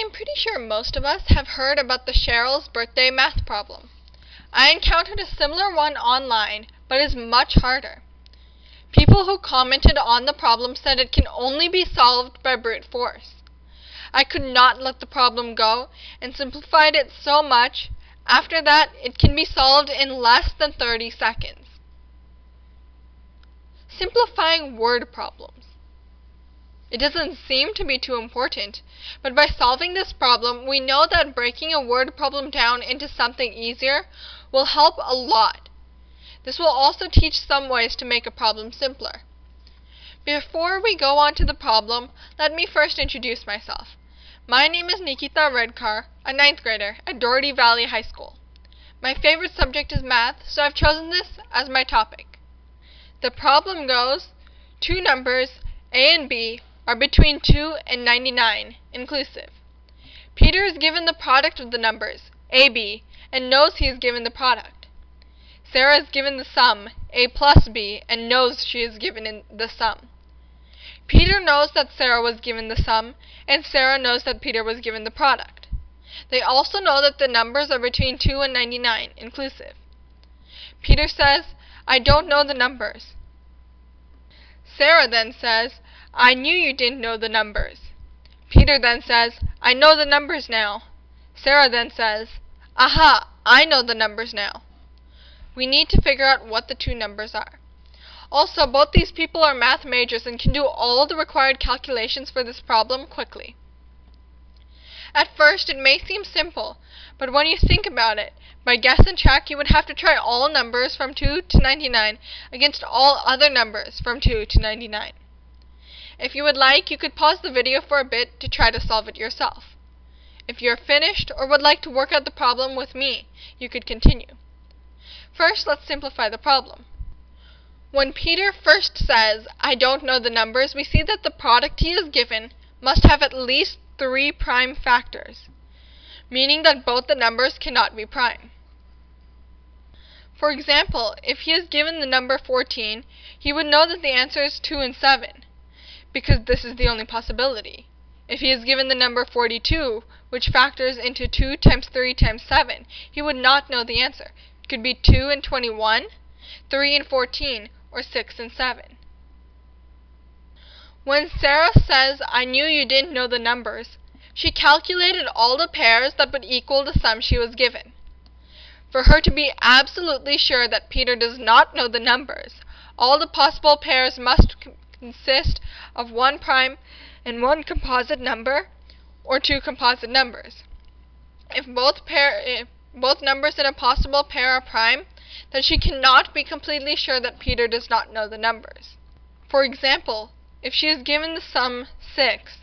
am pretty sure most of us have heard about the Cheryl's birthday math problem. I encountered a similar one online, but is much harder. People who commented on the problem said it can only be solved by brute force. I could not let the problem go and simplified it so much. After that, it can be solved in less than 30 seconds. Simplifying word problems. It doesn't seem to be too important, but by solving this problem, we know that breaking a word problem down into something easier will help a lot. This will also teach some ways to make a problem simpler. Before we go on to the problem, let me first introduce myself. My name is Nikita Redkar, a 9th grader at Doherty Valley High School. My favorite subject is math, so I've chosen this as my topic. The problem goes, two numbers, A and B, are between 2 and 99, inclusive. Peter is given the product of the numbers, AB, and knows he is given the product. Sarah is given the sum, A plus B, and knows she is given the sum. Peter knows that Sarah was given the sum, and Sarah knows that Peter was given the product. They also know that the numbers are between 2 and 99, inclusive. Peter says, "I don't know the numbers." Sarah then says, "I knew you didn't know the numbers." Peter then says, "I know the numbers now." Sarah then says, "Aha, I know the numbers now." We need to figure out what the two numbers are. Also, both these people are math majors and can do all the required calculations for this problem quickly. At first, it may seem simple, but when you think about it, by guess and check, you would have to try all numbers from 2 to 99 against all other numbers from 2 to 99. If you would like, you could pause the video for a bit to try to solve it yourself. If you are finished or would like to work out the problem with me, you could continue. First, let's simplify the problem. When Peter first says, "I don't know the numbers," we see that the product he is given must have at least 3 prime factors, meaning that both the numbers cannot be prime. For example, if he is given the number 14, he would know that the answer is 2 and 7, because this is the only possibility. If he is given the number 42, which factors into 2 times 3 times 7, he would not know the answer. It could be 2 and 21, 3 and 14, or 6 and 7. When Sarah says, "I knew you didn't know the numbers," she calculated all the pairs that would equal the sum she was given. For her to be absolutely sure that Peter does not know the numbers, all the possible pairs must consist of 1 prime and 1 composite number, or 2 composite numbers. If both numbers in a possible pair are prime, then she cannot be completely sure that Peter does not know the numbers. For example, if she is given the sum 6,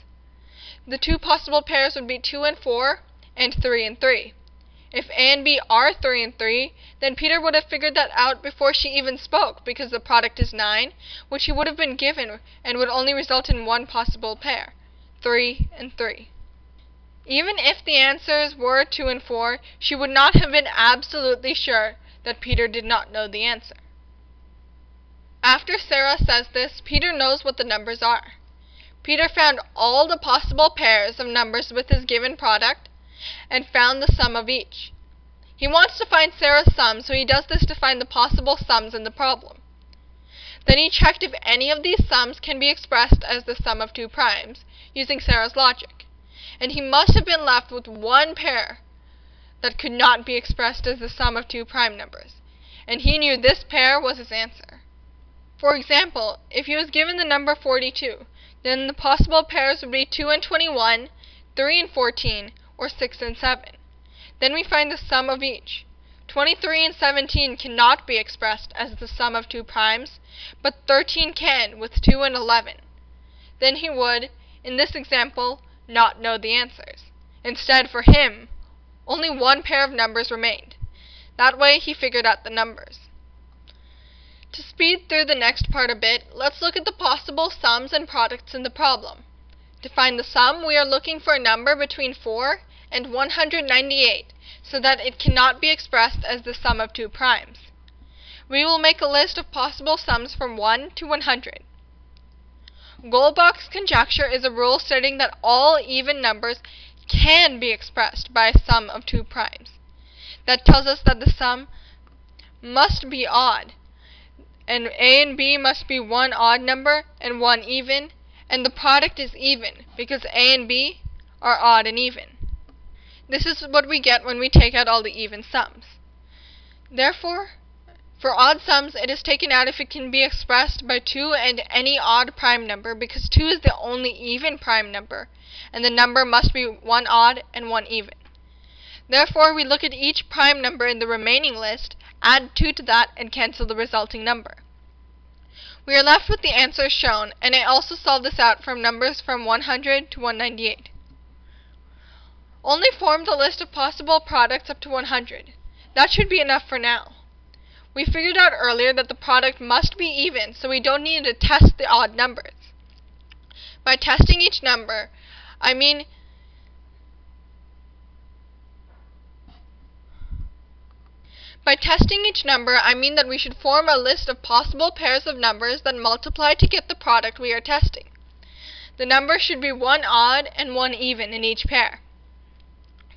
the 2 possible pairs would be 2 and 4, and 3 and 3. If A and B are 3 and 3, then Peter would have figured that out before she even spoke, because the product is 9, which he would have been given, and would only result in 1 possible pair, 3 and 3. Even if the answers were 2 and 4, she would not have been absolutely sure that Peter did not know the answer. After Sarah says this, Peter knows what the numbers are. Peter found all the possible pairs of numbers with his given product, and found the sum of each. He wants to find Sarah's sum, so he does this to find the possible sums in the problem. Then he checked if any of these sums can be expressed as the sum of 2 primes, using Sarah's logic. And he must have been left with 1 pair that could not be expressed as the sum of 2 prime numbers, and he knew this pair was his answer. For example, if he was given the number 42, then the possible pairs would be 2 and 21, 3 and 14, or 6 and 7. Then we find the sum of each. 23 and 17 cannot be expressed as the sum of 2 primes, but 13 can, with 2 and 11. Then he would, in this example, not know the answers. Instead, for him, only 1 pair of numbers remained. That way, he figured out the numbers. To speed through the next part a bit, let's look at the possible sums and products in the problem. To find the sum, we are looking for a number between 4 and 198, so that it cannot be expressed as the sum of 2 primes. We will make a list of possible sums from 1 to 100. Goldbach's conjecture is a rule stating that all even numbers can be expressed by a sum of 2 primes. That tells us that the sum must be odd, and A and B must be one odd number and one even, and the product is even because A and B are odd and even. This is what we get when we take out all the even sums. Therefore, for odd sums, it is taken out if it can be expressed by 2 and any odd prime number, because 2 is the only even prime number, and the number must be one odd and one even. Therefore, we look at each prime number in the remaining list, add 2 to that, and cancel the resulting number. We are left with the answers shown, and I also solved this out from numbers from 100 to 198. Only form the list of possible products up to 100. That should be enough for now. We figured out earlier that the product must be even, so we don't need to test the odd numbers. By testing each number, I mean that we should form a list of possible pairs of numbers that multiply to get the product we are testing. The numbers should be one odd and one even in each pair.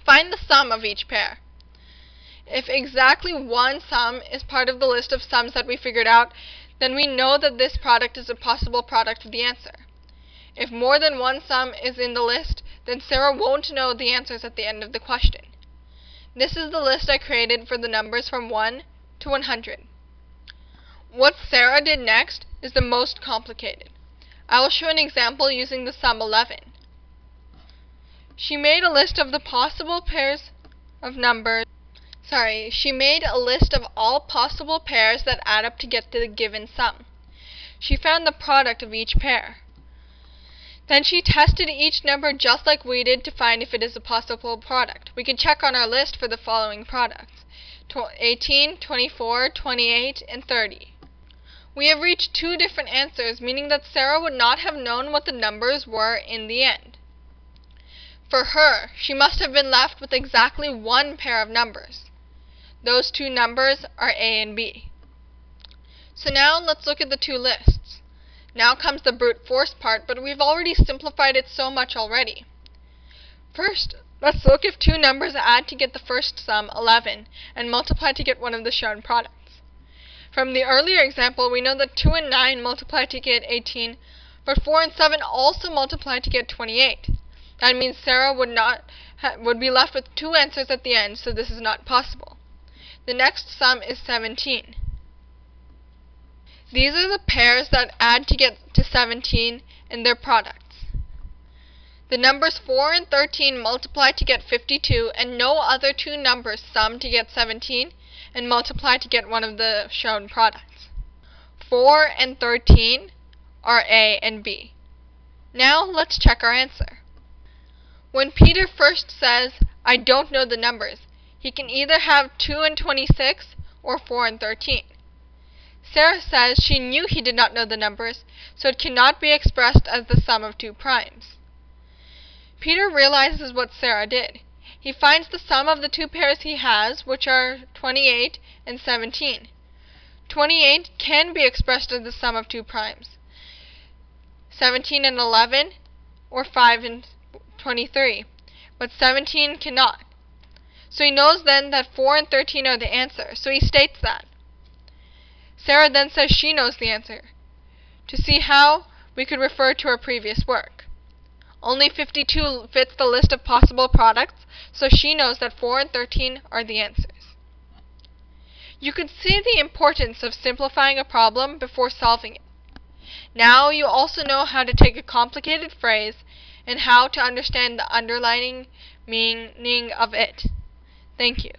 Find the sum of each pair. If exactly one sum is part of the list of sums that we figured out, then we know that this product is a possible product of the answer. If more than one sum is in the list, then Sarah won't know the answers at the end of the question. This is the list I created for the numbers from 1 to 100. What Sarah did next is the most complicated. I will show an example using the sum 11. She made a list of the possible pairs of numbers. She made a list of all possible pairs that add up to get the given sum. She found the product of each pair. Then she tested each number just like we did to find if it is a possible product. We can check on our list for the following products: 18, 24, 28, and 30. We have reached 2 different answers, meaning that Sarah would not have known what the numbers were in the end. For her, she must have been left with exactly one pair of numbers. Those 2 numbers are A and B. So now let's look at the 2 lists. Now comes the brute force part, but we've already simplified it so much already. First, let's look if 2 numbers add to get the first sum, 11, and multiply to get one of the shown products. From the earlier example, we know that 2 and 9 multiply to get 18, but 4 and 7 also multiply to get 28. That means Sarah would be left with 2 answers at the end, so this is not possible. The next sum is 17. These are the pairs that add to get to 17 and their products. The numbers 4 and 13 multiply to get 52, and no other 2 numbers sum to get 17 and multiply to get one of the shown products. 4 and 13 are A and B. Now let's check our answer. When Peter first says, "I don't know the numbers," he can either have 2 and 26 or 4 and 13. Sarah says she knew he did not know the numbers, so it cannot be expressed as the sum of 2 primes. Peter realizes what Sarah did. He finds the sum of the 2 pairs he has, which are 28 and 17. 28 can be expressed as the sum of 2 primes. 17 and 11, or 5 and 23, but 17 cannot. So he knows then that 4 and 13 are the answer, so he states that. Sarah then says she knows the answer. To see how, we could refer to her previous work. Only 52 fits the list of possible products, so she knows that 4 and 13 are the answers. You can see the importance of simplifying a problem before solving it. Now you also know how to take a complicated phrase and how to understand the underlying meaning of it. Thank you.